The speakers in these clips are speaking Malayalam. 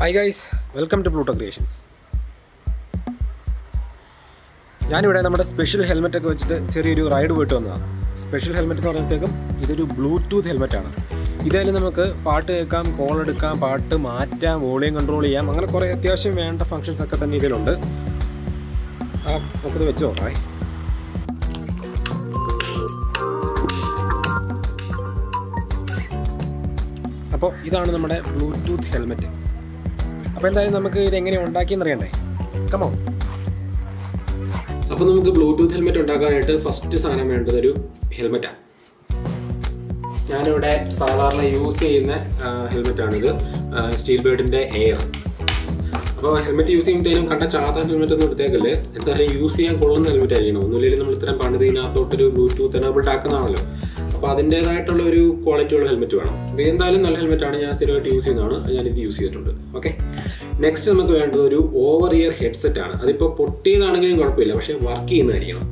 Hi guys, welcome to Pluto Creations. ഞാനിവിടെ നമ്മുടെ സ്പെഷ്യൽ ഹെൽമെറ്റൊക്കെ വെച്ചിട്ട് ചെറിയൊരു റൈഡ് പോയിട്ട് വന്നതാണ്. സ്പെഷ്യൽ ഹെൽമെറ്റ് എന്ന് പറയുമ്പോഴത്തേക്കും ഇതൊരു ബ്ലൂടൂത്ത് ഹെൽമെറ്റാണ്. ഇതിൽ നമുക്ക് പാട്ട് കേൾക്കാം, കോൾ എടുക്കാം, പാട്ട് മാറ്റാം, വോളിയം കൺട്രോൾ ചെയ്യാം, അങ്ങനെ കുറേ അത്യാവശ്യം വേണ്ട ഫങ്ഷൻസ് ഒക്കെ തന്നെ ഇതിലുണ്ട്. നമുക്കിത് വെച്ച് നോക്കാം. അപ്പോൾ ഇതാണ് നമ്മുടെ ബ്ലൂടൂത്ത് ഹെൽമെറ്റ്. അപ്പോൾ എന്തായാലും നമുക്ക് ഇതെങ്ങനെ ഉണ്ടാക്കിയെന്ന് അറിയണ്ടേ? കമോ. അപ്പോൾ നമുക്ക് ബ്ലൂടൂത്ത് ഹെൽമെറ്റ് ഉണ്ടാക്കാനായിട്ട് ഫസ്റ്റ് സാധനം വേണ്ടത് ഒരു ഹെൽമെറ്റാണ്. ഞാനിവിടെ സാധാരണ യൂസ് ചെയ്യുന്ന ഹെൽമെറ്റാണിത്, സ്റ്റീൽ ബേർഡിൻ്റെ എയർ. അപ്പോൾ ഹെൽമെറ്റ് യൂസ് ചെയ്യുമ്പോഴത്തേനും കണ്ട സാധാരണ ഹെൽമെറ്റ് ഒന്നും എടുത്തേക്കല്ലേ, എന്തായാലും യൂസ് ചെയ്യാൻ കൊള്ളുന്ന ഹെൽമെറ്റ് ആയിരിക്കണം. ഒന്നുമില്ലെങ്കിൽ നമ്മൾ ഇത്രയും പണിതിനകത്തോട്ടൊരു ബ്ലൂടൂത്ത് എനേബിൾഡ് ആക്കുന്നതാണല്ലോ. അപ്പോൾ അതിൻ്റേതായിട്ടുള്ള ഒരു ക്വാളിറ്റി ഉള്ള ഹെൽമെറ്റ് വേണം. അപ്പോൾ എന്തായാലും നല്ല ഹെൽമെറ്റാണ്, ഞാൻ സ്ഥിരമായിട്ട് യൂസ് ചെയ്യുന്നതാണ്, ഞാനിത് യൂസ് ചെയ്തിട്ടുണ്ട്. ഓക്കെ, നെക്സ്റ്റ് നമുക്ക് വേണ്ടത് ഒരു ഓവർ ഇയർ ഹെഡ്സെറ്റ് ആണ്. അതിപ്പോൾ പൊട്ടിയതാണെങ്കിലും കുഴപ്പമില്ല, പക്ഷേ വർക്ക് ചെയ്യുന്നതായിരിക്കണം.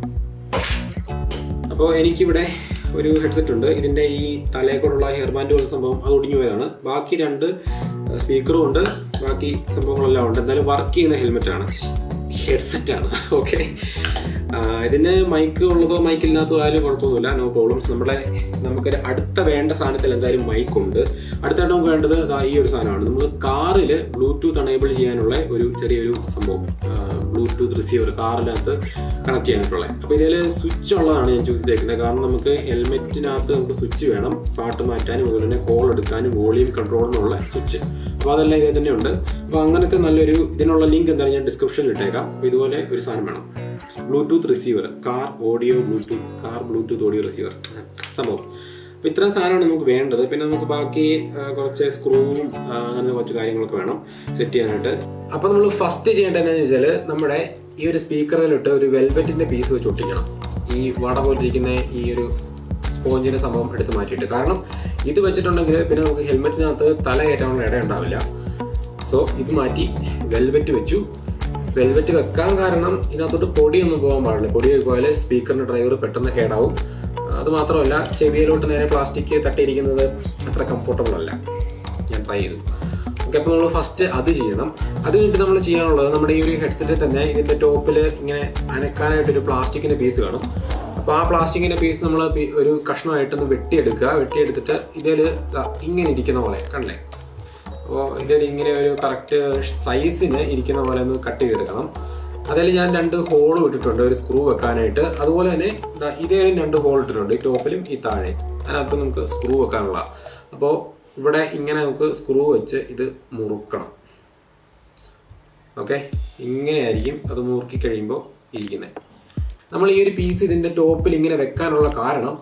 അപ്പോൾ എനിക്കിവിടെ ഒരു ഹെഡ്സെറ്റ് ഉണ്ട്. ഇതിൻ്റെ ഈ തലയെക്കൊണ്ടുള്ള ഹെയർ ബാൻഡ് പോലുള്ള സംഭവം അത് ഒടിഞ്ഞു പോയതാണ്. ബാക്കി രണ്ട് സ്പീക്കറും ഉണ്ട്, ബാക്കി സംഭവങ്ങളെല്ലാം ഉണ്ട്. എന്തായാലും വർക്ക് ചെയ്യുന്ന ഹെൽമെറ്റാണ്, ഹെഡ്സെറ്റാണ്. ഓക്കെ, ഇതിന് മൈക്ക് ഉള്ളതോ മൈക്കില്ലാത്തതോ ആയാലും കുഴപ്പമൊന്നുമില്ല, നോ പ്രോബ്ലംസ്. നമുക്കൊരു അടുത്ത വേണ്ട സാധനത്തിൽ എന്തായാലും മൈക്കുണ്ട്. അടുത്തായിട്ട് നമുക്ക് വേണ്ടത് ഈ ഒരു സാധനമാണ്. നമ്മൾ കാറിൽ ബ്ലൂടൂത്ത് എനേബിൾ ചെയ്യാനുള്ള ഒരു ചെറിയൊരു സംഭവം, ബ്ലൂടൂത്ത് റിസീവർ കാറിനകത്ത് കണക്ട് ചെയ്യാനായിട്ടുള്ളത്. അപ്പോൾ ഇതിൽ സ്വിച്ച് ഉള്ളതാണ് ഞാൻ ചൂസ് ചെയ്തേക്കുന്നത്. കാരണം നമുക്ക് ഹെൽമെറ്റിനകത്ത് നമുക്ക് സ്വിച്ച് വേണം, പാട്ട് മാറ്റാനും അതുപോലെ തന്നെ കോൾ എടുക്കാനും വോളിയം കൺട്രോളിനുള്ള സ്വിച്ച്. അപ്പോൾ അതെല്ലാം ഇതിൽ തന്നെ ഉണ്ട്. അപ്പോൾ അങ്ങനത്തെ നല്ലൊരു ഇതിനുള്ള ലിങ്ക് എന്തായാലും ഞാൻ ഡിസ്ക്രിപ്ഷനിൽ ഇട്ടേക്കാം. അപ്പോൾ ഇതുപോലെ ഒരു സാധനം വേണം, Bluetooth receiver, car Bluetooth audio receiver സംഭവം. അപ്പോൾ ഇത്രയും സാധനമാണ് നമുക്ക് വേണ്ടത്. പിന്നെ നമുക്ക് ബാക്കി കുറച്ച് സ്ക്രൂവും അങ്ങനെ കുറച്ച് കാര്യങ്ങളൊക്കെ വേണം സെറ്റ് ചെയ്യാനായിട്ട്. അപ്പോൾ നമ്മൾ ഫസ്റ്റ് ചെയ്യേണ്ടത് എന്താണെന്ന് വെച്ചാൽ നമ്മുടെ ഈ ഒരു സ്പീക്കറിലിട്ട് ഒരു വെൽവെറ്റിൻ്റെ പീസ് വെച്ച് ഒട്ടിക്കണം. ഈ വട പോലിരിക്കുന്ന ഈ ഒരു സ്പോഞ്ചിൻ്റെ സംഭവം എടുത്ത് മാറ്റിയിട്ട്. കാരണം ഇത് വെച്ചിട്ടുണ്ടെങ്കിൽ പിന്നെ നമുക്ക് ഹെൽമെറ്റിനകത്ത് തല കയറ്റാനുള്ള ഇടം ഉണ്ടാവില്ല. സോ ഇത് മാറ്റി വെൽവെറ്റ് വെച്ചു. വെൽവെറ്റ് വെക്കാൻ കാരണം ഇതിനകത്തോട്ട് പൊടിയൊന്നും പോകാൻ പാടില്ല. പൊടി പോയാൽ സ്പീക്കറിൻ്റെ ഡ്രൈവർ പെട്ടെന്ന് കേടാവും. അതുമാത്രമല്ല ചെവിയിലോട്ട് നേരെ പ്ലാസ്റ്റിക് തട്ടിയിരിക്കുന്നത് അത്ര കംഫർട്ടബിൾ അല്ല. ഞാൻ ട്രൈ ചെയ്തു. ഓക്കെ, അപ്പോൾ നമ്മൾ ഫസ്റ്റ് അത് ചെയ്യണം. അത് കഴിഞ്ഞിട്ട് നമ്മൾ ചെയ്യാനുള്ളത് നമ്മുടെ ഈ ഒരു ഹെഡ്സെറ്റിൽ തന്നെ ഇതിൻ്റെ ടോപ്പിൽ ഇങ്ങനെ അനക്കാനായിട്ടൊരു പ്ലാസ്റ്റിക്കിൻ്റെ പീസ് കാണും. അപ്പോൾ ആ പ്ലാസ്റ്റിക്കിൻ്റെ പീസ് നമ്മൾ ഒരു കഷ്ണമായിട്ടൊന്ന് വെട്ടിയെടുത്തിട്ട് ഇതിൽ ഇങ്ങനെ ഇരിക്കുന്ന പോലെ കണ്ടല്ലേ. അപ്പോൾ ഇതിൽ ഇങ്ങനെ ഒരു കറക്റ്റ് സൈസിന് ഇരിക്കുന്ന പോലെ ഒന്ന് കട്ട് ചെയ്തെടുക്കണം. അതിൽ ഞാൻ 2 ഹോളും ഇട്ടിട്ടുണ്ട് ഒരു സ്ക്രൂ വെക്കാനായിട്ട്. അതുപോലെ തന്നെ ഇതേലും 2 ഹോൾ ഇട്ടിട്ടുണ്ട്, ഈ ടോപ്പിലും ഈ താഴെ. അതിനകത്ത് നമുക്ക് സ്ക്രൂ വെക്കാനുള്ള. അപ്പോൾ ഇവിടെ ഇങ്ങനെ നമുക്ക് സ്ക്രൂ വെച്ച് ഇത് മുറുക്കണം. ഓക്കെ, ഇങ്ങനെയായിരിക്കും അത് മുറുക്കി കഴിയുമ്പോൾ ഇരിക്കുന്നത്. നമ്മൾ ഈ ഒരു പീസ് ഇതിൻ്റെ ടോപ്പിൽ ഇങ്ങനെ വെക്കാനുള്ള കാരണം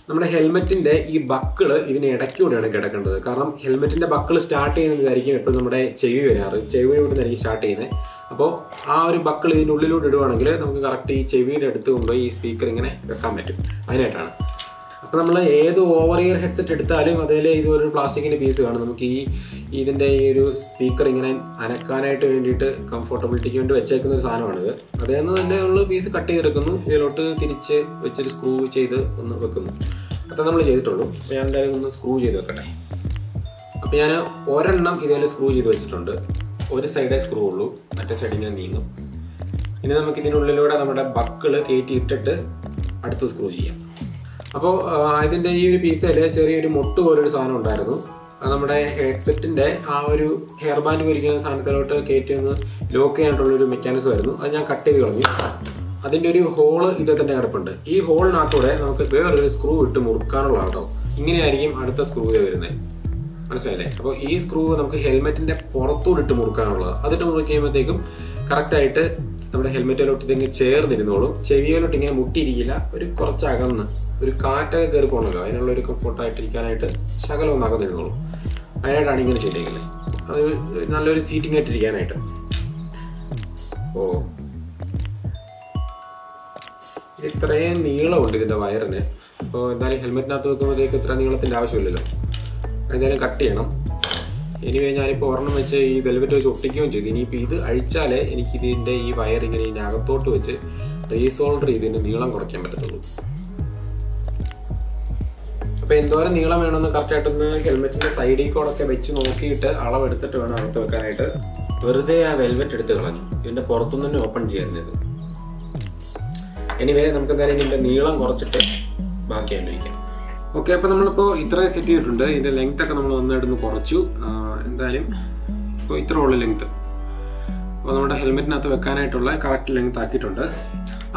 നമ്മുടെ ഹെൽമെറ്റിൻ്റെ ഈ ബക്കിള് ഇതിന് ഇടയ്ക്കൂടെയാണ് കിടക്കേണ്ടത്. കാരണം ഹെൽമെറ്റിൻ്റെ ബക്കിള് സ്റ്റാർട്ട് ചെയ്യുന്നതായിരിക്കും എപ്പോഴും നമ്മുടെ ചെവി വരാറ്, ചെവിയോട് നിന്നായിരിക്കും സ്റ്റാർട്ട് ചെയ്യുന്നത്. അപ്പോൾ ആ ഒരു ബക്കിൾ ഇതിൻ്റെ ഉള്ളിലോട്ട് ഇടുവാണെങ്കിൽ നമുക്ക് കറക്റ്റ് ഈ ചെവിയുടെ അടുത്ത് കൊണ്ടുപോയി ഈ സ്പീക്കർ ഇങ്ങനെ വെക്കാൻ പറ്റും. അതിനായിട്ടാണ്. അപ്പോൾ നമ്മൾ ഏത് ഓവർ ഇയർ ഹെഡ്സെറ്റ് എടുത്താലും അതിൽ ഇതൊരു പ്ലാസ്റ്റിക്കിൻ്റെ പീസ് കാണും. നമുക്ക് ഇതിൻ്റെ ഈ ഒരു സ്പീക്കർ ഇങ്ങനെ അനക്കാനായിട്ട് വേണ്ടിയിട്ട് കംഫർട്ടബിലിറ്റിക്ക് വേണ്ടി വെച്ചേക്കുന്ന ഒരു സാധനമാണിത്. അതിൽ നിന്ന് തന്നെ നമ്മൾ പീസ് കട്ട് ചെയ്തെടുക്കുന്നു, ഇതിലോട്ട് തിരിച്ച് വെച്ചൊരു സ്ക്രൂ ചെയ്ത് ഒന്ന് വെക്കുന്നു. അത്ര നമ്മൾ ചെയ്തിട്ടുള്ളൂ. അപ്പോൾ ഞാൻ എന്തായാലും ഒന്ന് സ്ക്രൂ ചെയ്ത് വെക്കട്ടെ. അപ്പോൾ ഞാൻ ഒരെണ്ണം ഇതിൽ സ്ക്രൂ ചെയ്ത് വെച്ചിട്ടുണ്ട്. ഒരു സൈഡേ സ്ക്രൂ ഉള്ളൂ, മറ്റേ സൈഡ് ഇങ്ങനെ നീങ്ങും. ഇനി നമുക്ക് ഇതിനുള്ളിലൂടെ നമ്മുടെ ബക്കിള് കയറ്റി ഇട്ടിട്ട് അടുത്ത് സ്ക്രൂ ചെയ്യാം. അപ്പോൾ ഇതിൻ്റെ ഈ ഒരു പീസിൽ ചെറിയൊരു മുട്ട് പോലൊരു സാധനം ഉണ്ടായിരുന്നു. അത് നമ്മുടെ ഹെഡ്സെറ്റിൻ്റെ ആ ഒരു ഹെയർ ബാൻഡ് പോലിരിക്കുന്ന സാധനത്തിലോട്ട് കയറ്റി ഒന്ന് ലോക്ക് ചെയ്യാനായിട്ടുള്ളൊരു മെക്കാനിസം ആയിരുന്നു. അത് ഞാൻ കട്ട് ചെയ്ത് കളഞ്ഞു. അതിൻ്റെ ഒരു ഹോള് ഇതിൽ തന്നെ കിടപ്പുണ്ട്. ഈ ഹോളിനകത്തൂടെ നമുക്ക് വേറൊരു സ്ക്രൂ ഇട്ട് മുറുക്കാനുള്ള കേട്ടോ. ഇങ്ങനെയായിരിക്കും അടുത്ത സ്ക്രൂ വരുന്നത്, മനസ്സിലായില്ലേ? അപ്പോൾ ഈ സ്ക്രൂ നമുക്ക് ഹെൽമെറ്റിൻ്റെ പുറത്തൂടെ ഇട്ട് മുറുക്കാനുള്ളത്. അതിട്ട് മുറുക്കി കഴിയുമ്പോഴത്തേക്കും കറക്റ്റായിട്ട് നമ്മുടെ ഹെൽമെറ്റിലോട്ട് ഇതിങ്ങനെ ചേർന്നിരുന്നോളും. ചെവിയിലോട്ട് ഇങ്ങനെ മുട്ടിയിരിക്കില്ല, ഒരു കുറച്ച് അകന്ന് ഒരു കാറ്റൊക്കെ കയറി പോകണമല്ലോ, അതിനുള്ളൊരു കംഫർട്ടായിട്ടിരിക്കാനായിട്ട് ശകലം ഒന്ന് അകന്നിരുന്നോളും. അതിനായിട്ടാണ് ഇങ്ങനെ ചെയ്തേക്കുന്നത്. അത് നല്ലൊരു സീറ്റിംഗ് ആയിട്ടിരിക്കാനായിട്ട്. ഓ, ഇത്രയും നീളമുണ്ട് ഇതിൻ്റെ വയറിന്. അപ്പോൾ എന്തായാലും ഹെൽമെറ്റിനകത്ത് വെക്കുമ്പോഴത്തേക്ക് ഇത്ര നീളത്തിൻ്റെ ആവശ്യമില്ലല്ലോ. എന്തായാലും കട്ട് ചെയ്യണം. എനിവേ ഞാനിപ്പോൾ ഒരെണ്ണം വെച്ച് ഈ വെൽവെറ്റ് വെച്ച് ഒട്ടിക്കുകയും ചെയ്തു. ഇനിയിപ്പോൾ ഇത് അഴിച്ചാലേ എനിക്കിതിൻ്റെ ഈ വയർ ഇങ്ങനെ ഇതിൻ്റെ അകത്തോട്ട് വെച്ച് റീസോൾഡർ ചെയ്ത് ഇതിൻ്റെ നീളം കുറയ്ക്കാൻ പറ്റത്തുള്ളൂ. അപ്പോൾ എന്തോരം നീളം വേണമെന്ന് കറക്റ്റായിട്ടൊന്ന് ഹെൽമെറ്റിൻ്റെ സൈഡിൽ കൂടെ വെച്ച് നോക്കിയിട്ട് അളവെടുത്തിട്ട് വേണം അകത്ത് വെക്കാനായിട്ട്. വെറുതെ ആ വെൽവെറ്റ് എടുത്ത് കളഞ്ഞു, ഇതിൻ്റെ പുറത്തുനിന്ന് തന്നെ ഓപ്പൺ ചെയ്യാറുണ്ട്. എനിവേ നമുക്ക് എന്തായാലും ഇതിൻ്റെ നീളം കുറച്ചിട്ട് ബാക്കി അനുഭവിക്കാം. ഓക്കെ, അപ്പോൾ നമ്മളിപ്പോൾ ഇത്രയും സെറ്റ് ചെയ്തിട്ടുണ്ട്. ഇതിൻ്റെ ലെങ്ത് ഒക്കെ നമ്മൾ നന്നായിട്ടൊന്ന് കുറച്ചു. എന്തായാലും ഇപ്പോൾ ഇത്ര ഉള്ള ലെങ്ത്ത് അപ്പോൾ നമ്മുടെ ഹെൽമെറ്റിനകത്ത് വെക്കാനായിട്ടുള്ള കറക്റ്റ് ലെങ്ത് ആക്കിയിട്ടുണ്ട്.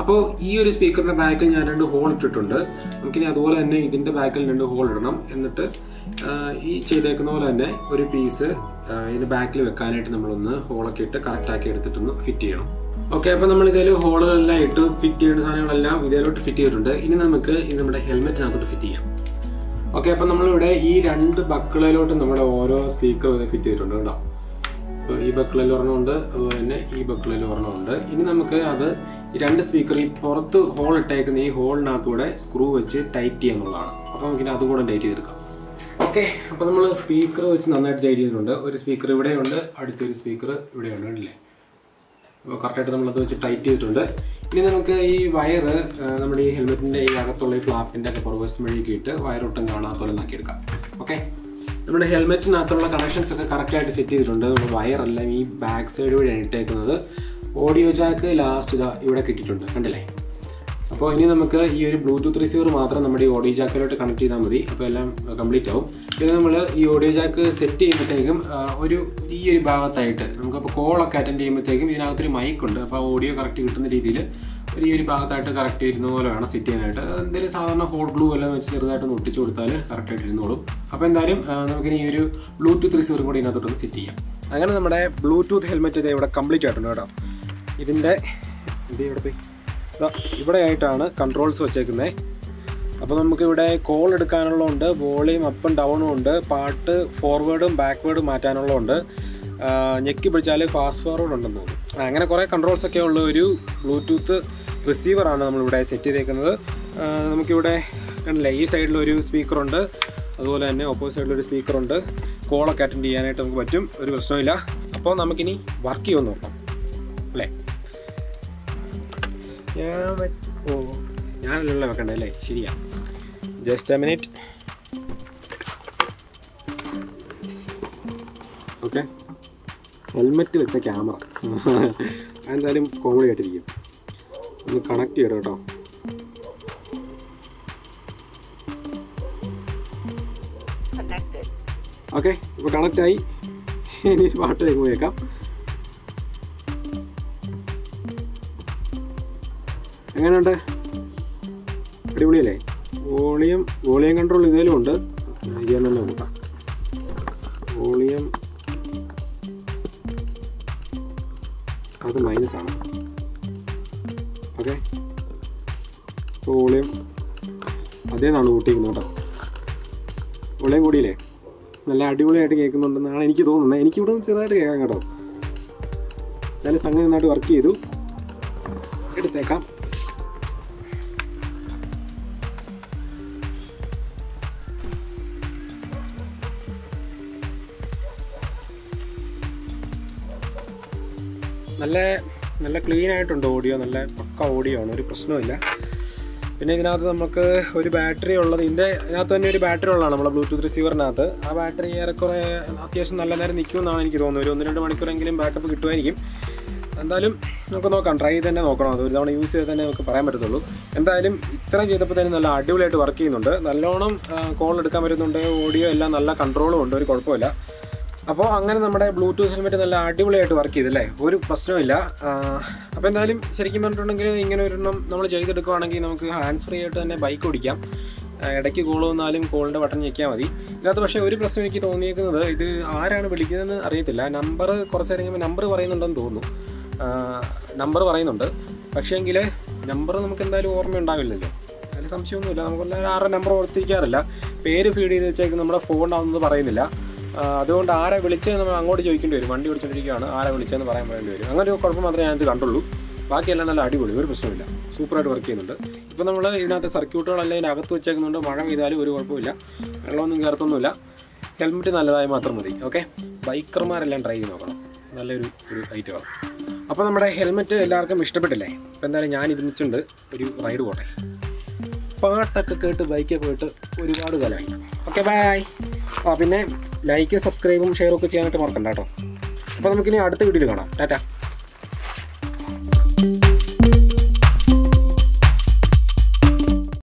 അപ്പോൾ ഈ ഒരു സ്പീക്കറിൻ്റെ ബാക്കിൽ ഞാൻ 2 ഹോൾ ഇട്ടിട്ടുണ്ട്. നമുക്കിനി അതുപോലെ തന്നെ ഇതിൻ്റെ ബാക്കിൽ 2 ഹോൾ ഇടണം. എന്നിട്ട് ഈ ചെയ്തേക്കുന്ന പോലെ തന്നെ ഒരു പീസ് ഇതിൻ്റെ ബാക്കിൽ വെക്കാനായിട്ട് നമ്മളൊന്ന് ഹോളൊക്കെ ഇട്ട് കറക്റ്റാക്കി എടുത്തിട്ടൊന്ന് ഫിറ്റ് ചെയ്യണം. ഓക്കെ, അപ്പോൾ നമ്മൾ ഇതിൽ ഹോളുകളെല്ലാം ഇട്ട് ഫിറ്റ് ചെയ്യേണ്ട സാധനങ്ങളെല്ലാം ഇതിലോട്ട് ഫിറ്റ് ചെയ്തിട്ടുണ്ട്. ഇനി നമുക്ക് ഇത് നമ്മുടെ ഹെൽമെറ്റിനകത്തോട്ട് ഫിറ്റ് ചെയ്യാം. ഓക്കെ, അപ്പോൾ നമ്മളിവിടെ ഈ 2 ബക്കിളിലോട്ട് നമ്മുടെ ഓരോ സ്പീക്കറും ഇത് ഫിറ്റ് ചെയ്തിട്ടുണ്ട് കേട്ടോ. അപ്പോൾ ഈ ബക്കിളിൽ ഒരെണ്ണമുണ്ട്, അതുപോലെ തന്നെ ഈ ബക്കിളിൽ ഒരെണ്ണമുണ്ട്. ഇനി നമുക്ക് അത് ഈ 2 സ്പീക്കർ ഈ പുറത്ത് ഹോൾ ഇട്ടേക്കുന്ന ഈ ഹോളിനകത്തൂടെ സ്ക്രൂ വെച്ച് ടൈറ്റ് ചെയ്യാന്നുള്ളതാണ്. അപ്പോൾ നമുക്കിനി അതും കൂടെ ടൈറ്റ് ചെയ്തെടുക്കാം. ഓക്കെ, അപ്പോൾ നമ്മൾ സ്പീക്കർ വെച്ച് നന്നായിട്ട് ടൈറ്റ് ചെയ്തിട്ടുണ്ട്. ഒരു സ്പീക്കർ ഇവിടെയുണ്ട്, അടുത്തൊരു സ്പീക്കർ ഇവിടെയുണ്ട്, അല്ലേ? അപ്പോൾ കറക്റ്റായിട്ട് നമ്മളത് വെച്ച് ടൈറ്റ് ചെയ്തിട്ടുണ്ട്. ഇനി നമുക്ക് ഈ വയറ് നമ്മുടെ ഈ ഹെൽമെറ്റിൻ്റെ ഈ അകത്തുള്ള ഈ ഫ്ലാപ്പിൻ്റെ ഒക്കെ പുറകുവശം വഴിയൊക്കെ ഇട്ട് വയറൊട്ടും കാണാത്തോളം ആക്കിയെടുക്കാം. ഓക്കെ, നമ്മുടെ ഹെൽമെറ്റിനകത്തുള്ള കണക്ഷൻസ് ഒക്കെ കറക്റ്റായിട്ട് സെറ്റ് ചെയ്തിട്ടുണ്ട്. നമ്മൾ വയറെല്ലാം ഈ ബാക്ക് സൈഡ് വഴിയാണ് ഇട്ടേക്കുന്നത്. ഓഡിയോ ജാക്ക് ലാസ്റ്റ് ഇതാ ഇവിടെ കിട്ടിയിട്ടുണ്ട്, കണ്ടില്ലേ? അപ്പോൾ ഇനി നമുക്ക് ഈ ഒരു ബ്ലൂടൂത്ത് റിസീവർ മാത്രം നമ്മുടെ ഈ ഓഡിയോ ജാക്കിലോട്ട് കണക്ട് ചെയ്താൽ മതി. അപ്പോൾ എല്ലാം കംപ്ലീറ്റ് ആവും. ഇത് നമ്മൾ ഈ ഓഡിയോ ജാക്ക് സെറ്റ് ചെയ്യുമ്പോഴത്തേക്കും ഈ ഒരു ഭാഗത്തായിട്ട് നമുക്കപ്പോൾ കോളൊക്കെ അറ്റൻഡ് ചെയ്യുമ്പോഴത്തേക്കും ഇതിനകത്തൊരു മൈക്കുണ്ട്. അപ്പോൾ ഓഡിയോ കറക്റ്റ് കിട്ടുന്ന രീതിയിൽ ഈ ഒരു ഭാഗത്തായിട്ട് കറക്റ്റ് ഇരുന്ന പോലെ വേണം സെറ്റ് ചെയ്യാനായിട്ട്. എന്തെങ്കിലും സാധാരണ ഹോട്ട് ഗ്ലൂ എല്ലാം വെച്ച് ചെറുതായിട്ടൊന്ന് ഒട്ടിച്ച് കൊടുത്താൽ കറക്റ്റായിട്ട് ഇരുന്നോളും. അപ്പോൾ എന്തായാലും നമുക്കിനി ഈ ഒരു ബ്ലൂടൂത്ത് റിസീവറും കൂടി ഇതിനകത്തോട്ടൊന്ന് സെറ്റ് ചെയ്യാം. അങ്ങനെ നമ്മുടെ ബ്ലൂടൂത്ത് ഹെൽമെറ്റ് ഇത് ഇവിടെ കംപ്ലീറ്റ് ആയിട്ടുണ്ട് കേട്ടോ. ഇതിൻ്റെ ഇവിടെ പോയി ഇവിടെ ആയിട്ടാണ് കൺട്രോൾസ് വെച്ചേക്കുന്നത്. അപ്പോൾ നമുക്കിവിടെ കോൾ എടുക്കാനുള്ളതുണ്ട്, വോളിയം അപ്പും ഡൗണും ഉണ്ട്, പാട്ട് ഫോർവേഡും ബാക്ക്വേഡും മാറ്റാനുള്ളതുണ്ട്, ഞെക്കി പിടിച്ചാൽ ഫാസ്റ്റ് ഫോർവേഡ് ഉണ്ടെന്ന് തോന്നുന്നു. അങ്ങനെ കുറേ കൺട്രോൾസൊക്കെ ഉള്ള ഒരു ബ്ലൂടൂത്ത് റിസീവറാണ് നമ്മളിവിടെ സെറ്റ് ചെയ്തേക്കുന്നത്. നമുക്കിവിടെ കണ്ടില്ലേ, ഈ സൈഡിലൊരു സ്പീക്കറുണ്ട്, അതുപോലെ തന്നെ ഓപ്പോസിറ്റ് സൈഡിലൊരു സ്പീക്കറുണ്ട്. കോളൊക്കെ അറ്റൻഡ് ചെയ്യാനായിട്ട് നമുക്ക് പറ്റും, ഒരു പ്രശ്നമില്ല. അപ്പോൾ നമുക്കിനി വർക്ക് ചെയ്യുമെന്ന് നോക്കാം, അല്ലേ? ഞാനല്ലല്ലോ വെക്കണ്ടേ, അല്ലേ? ശരിയാ. Just A minute. Okay, helmet വെച്ച ക്യാമറ എന്തായാലും കോമഡി ആയിട്ടിരിക്കും. ഒന്ന് കണക്ട് ചെയ്യണം കേട്ടോ. ഓക്കെ, ഇപ്പോൾ കണക്റ്റായി. ഇനി പാട്ട് കേൾക്കാം. എങ്ങനെയുണ്ട്? അടിപൊളിയല്ലേ? വോളിയം കൺട്രോൾ ഇതിലും ഉണ്ട്. ചെയ്യാൻ തന്നെ നോക്കാം. വോളിയം അത് മൈനസാണ്. ഓക്കെ, ഇപ്പോൾ വോളിയം അതേന്നാണ് കൂട്ടിയിരിക്കുന്നത് കേട്ടോ. വോളിയം കൂടിയില്ലേ? നല്ല അടിപൊളിയായിട്ട് കേൾക്കുന്നുണ്ടെന്നാണ് എനിക്ക് തോന്നുന്നത്. എനിക്കിവിടെ ചെറുതായിട്ട് കേൾക്കാം കേട്ടോ. എന്തായാലും സംഗതി നന്നായിട്ട് വർക്ക് ചെയ്തു. എടുത്തേക്കാം. നല്ല ക്ലീൻ ആയിട്ടുണ്ട് ഓഡിയോ, നല്ല പക്ക ഓഡിയോ ആണ്, ഒരു പ്രശ്നമില്ല. പിന്നെ ഇതിനകത്ത് നമുക്ക് ഒരു ബാറ്ററി ഉള്ളത്, ഇതിനകത്ത് തന്നെ ഒരു ബാറ്ററി ഉള്ളതാണ് നമ്മുടെ ബ്ലൂടൂത്ത് റിസീവറിനകത്ത്. ആ ബാറ്ററി ഏറെക്കുറെ അത്യാവശ്യം നല്ല നേരം നിൽക്കുമെന്നാണ് എനിക്ക് തോന്നുന്നത്. ഒരു 1-2 മണിക്കൂറെങ്കിലും ബാക്കപ്പ് കിട്ടുമായിരിക്കും. എന്തായാലും നമുക്ക് നോക്കാം, ട്രൈ ചെയ്ത് തന്നെ നോക്കണം. അത് ഒരു തവണ യൂസ് ചെയ്ത് തന്നെ നമുക്ക് പറയാൻ പറ്റത്തുള്ളൂ. എന്തായാലും ഇത്രയും ചെയ്തപ്പോൾ തന്നെ നല്ല അടിപൊളിയായിട്ട് വർക്ക് ചെയ്യുന്നുണ്ട്. നല്ലോണം കോൾ എടുക്കാൻ പറ്റുന്നുണ്ട്, ഓഡിയോ എല്ലാം നല്ല കൺട്രോളും ഉണ്ട്, ഒരു കുഴപ്പമില്ല. അപ്പോൾ അങ്ങനെ നമ്മുടെ ബ്ലൂടൂത്ത് ഹെൽമെറ്റ് നല്ല അടിപൊളിയായിട്ട് വർക്ക് ചെയ്തല്ലേ, ഒരു പ്രശ്നമില്ല. അപ്പോൾ എന്തായാലും ശരിക്കും പറഞ്ഞിട്ടുണ്ടെങ്കിൽ ഇങ്ങനെ ഒരെണ്ണം നമ്മൾ ചെയ്തെടുക്കുകയാണെങ്കിൽ നമുക്ക് ഹാൻഡ് ഫ്രീ ആയിട്ട് തന്നെ ബൈക്ക് ഓടിക്കാം. ഇടയ്ക്ക് കോൾ വന്നാലും കോളിൻ്റെ ബട്ടൺ ഞെക്കിയാൽ മതി. ഇതിനകത്ത് പക്ഷേ ഒരു പ്രശ്നം എനിക്ക് തോന്നിയേക്കുന്നത്, ഇത് ആരാണ് വിളിക്കുന്നതെന്ന് അറിയത്തില്ല. നമ്പർ കുറച്ച് നേരം കഴിയുമ്പോൾ നമ്പർ പറയുന്നുണ്ടെന്ന് തോന്നുന്നു. നമ്പർ പറയുന്നുണ്ട്, പക്ഷേങ്കിൽ നമ്പർ നമുക്ക് എന്തായാലും ഓർമ്മയുണ്ടാവില്ലല്ലോ. അതിൽ സംശയമൊന്നുമില്ല. നമുക്കെല്ലാവരും ആരുടെ നമ്പർ ഓർത്തിരിക്കാറില്ല. പേര് ഫീഡ് ചെയ്ത് വെച്ചേക്കും നമ്മുടെ ഫോണിനാവുന്നത് പറയുന്നില്ല. അതുകൊണ്ട് ആരെ വിളിച്ചതെന്ന് നമ്മൾ അങ്ങോട്ട് ചോദിക്കേണ്ടി വരും. വണ്ടി ഓടിച്ചുകൊണ്ടിരിക്കുകയാണ്, ആരെ വിളിച്ചതെന്ന് പറയാൻ പറയേണ്ടി വരും. അങ്ങനെ ഒരു കുഴപ്പം മാത്രമേ ഞാനത് കണ്ടുള്ളൂ. ബാക്കിയെല്ലാം നല്ല അടിപൊളി, ഒരു പ്രശ്നമില്ല, സൂപ്പറായിട്ട് വർക്ക് ചെയ്യുന്നുണ്ട്. ഇപ്പോൾ നമ്മൾ ഇതിനകത്ത് സർക്യൂട്ടുകളെല്ലാം ഇതിൻ്റെ അകത്ത് വെച്ചേക്കുന്നുണ്ട്. മഴ പെയ്താലും ഒരു കുഴപ്പമില്ല, വെള്ളമൊന്നും കയറത്തൊന്നുമില്ല. ഹെൽമെറ്റ് നല്ലതായി മാത്രം മതി. ഓക്കെ, ബൈക്കർമാരെല്ലാം ട്രൈ ചെയ്ത് നോക്കണം, നല്ലൊരു ഐറ്റമാണ്. അപ്പോൾ നമ്മുടെ ഹെൽമെറ്റ് എല്ലാവർക്കും ഇഷ്ടപ്പെട്ടില്ലേ? അപ്പോൾ എന്തായാലും ഞാൻ ഇതിനുണ്ട് ഒരു റൈഡ് പോട്ടെ. പാട്ടൊക്കെ കേട്ട് ബൈക്കിൽ പോയിട്ട് ഒരുപാട് കാലമായി. Okay bye. പിന്നെ ലൈക്ക് സബ്സ്ക്രൈബും ഷെയറും ഒക്കെ ചെയ്യാനായിട്ട് മറക്കണ്ട കേട്ടോ. അപ്പോൾ നമുക്കിനി അടുത്ത വീഡിയോയിൽ കാണാം. ടാറ്റ.